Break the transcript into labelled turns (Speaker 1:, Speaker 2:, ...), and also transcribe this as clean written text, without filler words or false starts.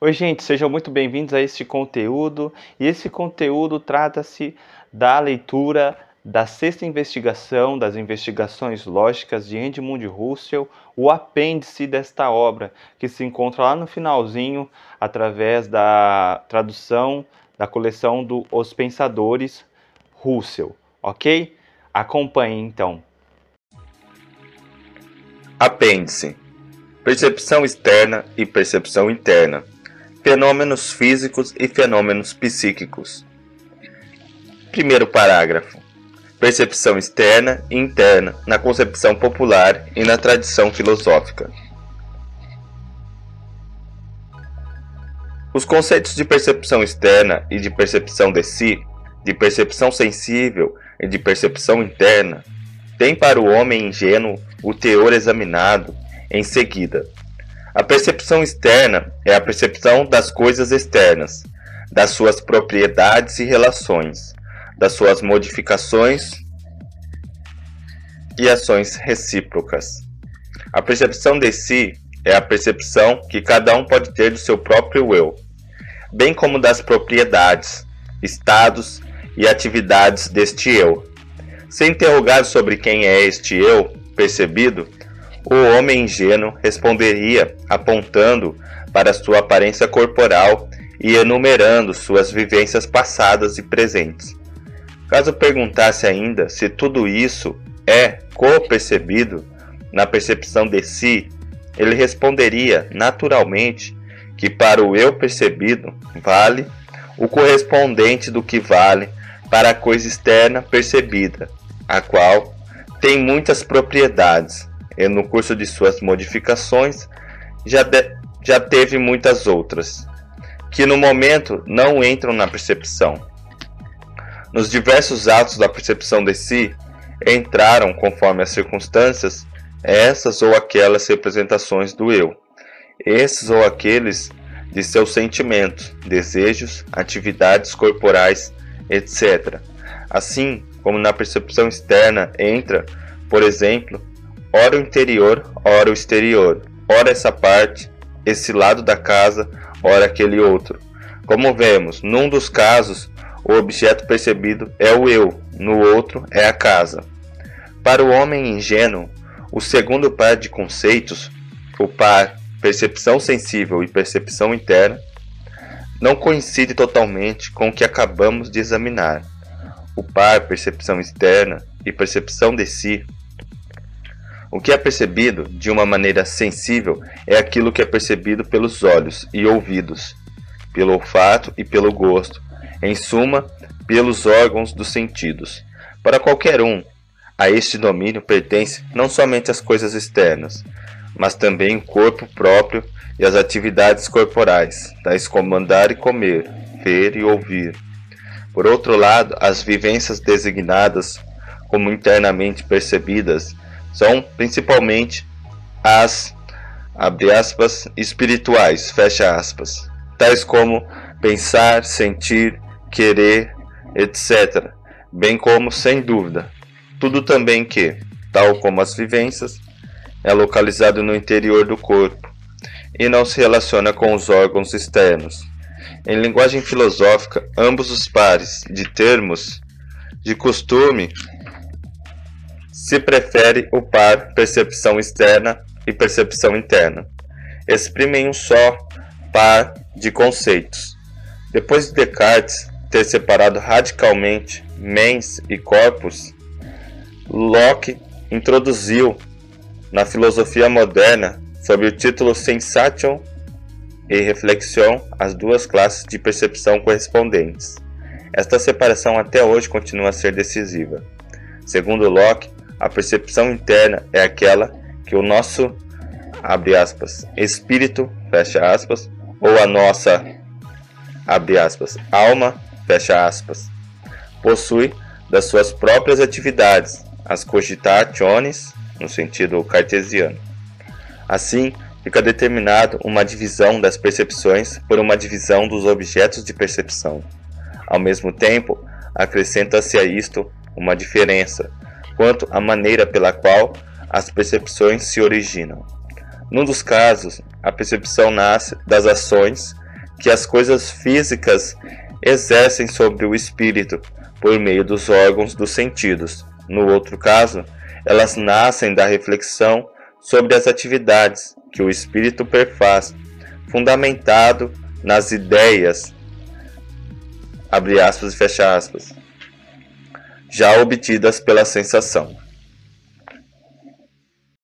Speaker 1: Oi, gente, sejam muito bem-vindos a este conteúdo. E esse conteúdo trata-se da leitura da sexta investigação das investigações lógicas de Edmund Husserl, o apêndice desta obra, que se encontra lá no finalzinho, através da tradução da coleção do Os Pensadores Husserl, ok? Acompanhe então.
Speaker 2: Apêndice: percepção externa e percepção interna. Fenômenos físicos e fenômenos psíquicos. Primeiro parágrafo. Percepção externa e interna na concepção popular e na tradição filosófica. Os conceitos de percepção externa e de percepção de si, de percepção sensível e de percepção interna, têm para o homem ingênuo o teor examinado em seguida. A percepção externa é a percepção das coisas externas, das suas propriedades e relações, das suas modificações e ações recíprocas. A percepção de si é a percepção que cada um pode ter do seu próprio eu, bem como das propriedades, estados e atividades deste eu. Se interrogado sobre quem é este eu percebido, o homem ingênuo responderia apontando para sua aparência corporal e enumerando suas vivências passadas e presentes. Caso perguntasse ainda se tudo isso é co-percebido na percepção de si, ele responderia naturalmente que para o eu percebido vale o correspondente do que vale para a coisa externa percebida, a qual tem muitas propriedades, e no curso de suas modificações já teve muitas outras, que no momento não entram na percepção. Nos diversos atos da percepção de si, entraram, conforme as circunstâncias, essas ou aquelas representações do eu, esses ou aqueles de seus sentimentos, desejos, atividades corporais, etc. Assim como na percepção externa entra, por exemplo, ora o interior, ora o exterior, ora essa parte, esse lado da casa, ora aquele outro. Como vemos, num dos casos, o objeto percebido é o eu, no outro é a casa. Para o homem ingênuo, o segundo par de conceitos, o par percepção sensível e percepção interna, não coincide totalmente com o que acabamos de examinar. O par percepção externa e percepção de si. O que é percebido de uma maneira sensível é aquilo que é percebido pelos olhos e ouvidos, pelo olfato e pelo gosto, em suma, pelos órgãos dos sentidos. Para qualquer um, a este domínio pertence não somente as coisas externas, mas também o corpo próprio e as atividades corporais, tais como andar e comer, ver e ouvir. Por outro lado, as vivências designadas como internamente percebidas são principalmente as, abre aspas, espirituais, fecha aspas, tais como pensar, sentir, querer, etc., bem como, sem dúvida, tudo também que, tal como as vivências, é localizado no interior do corpo e não se relaciona com os órgãos externos. Em linguagem filosófica, ambos os pares de termos, de costume, se prefere o par percepção externa e percepção interna. Exprimem um só par de conceitos. Depois de Descartes ter separado radicalmente mens e corpus, Locke introduziu na filosofia moderna, sob o título Sensation e Reflexion, as duas classes de percepção correspondentes. Esta separação até hoje continua a ser decisiva. Segundo Locke, a percepção interna é aquela que o nosso, abre aspas, espírito, fecha aspas, ou a nossa, abre aspas, alma, fecha aspas, possui das suas próprias atividades, as cogitationes, no sentido cartesiano. Assim, fica determinado uma divisão das percepções por uma divisão dos objetos de percepção. Ao mesmo tempo, acrescenta-se a isto uma diferença quanto à maneira pela qual as percepções se originam. Num dos casos, a percepção nasce das ações que as coisas físicas exercem sobre o espírito por meio dos órgãos dos sentidos. No outro caso, elas nascem da reflexão sobre as atividades que o espírito perfaz, fundamentado nas ideias, abre aspas e fecha aspas, já obtidas pela sensação.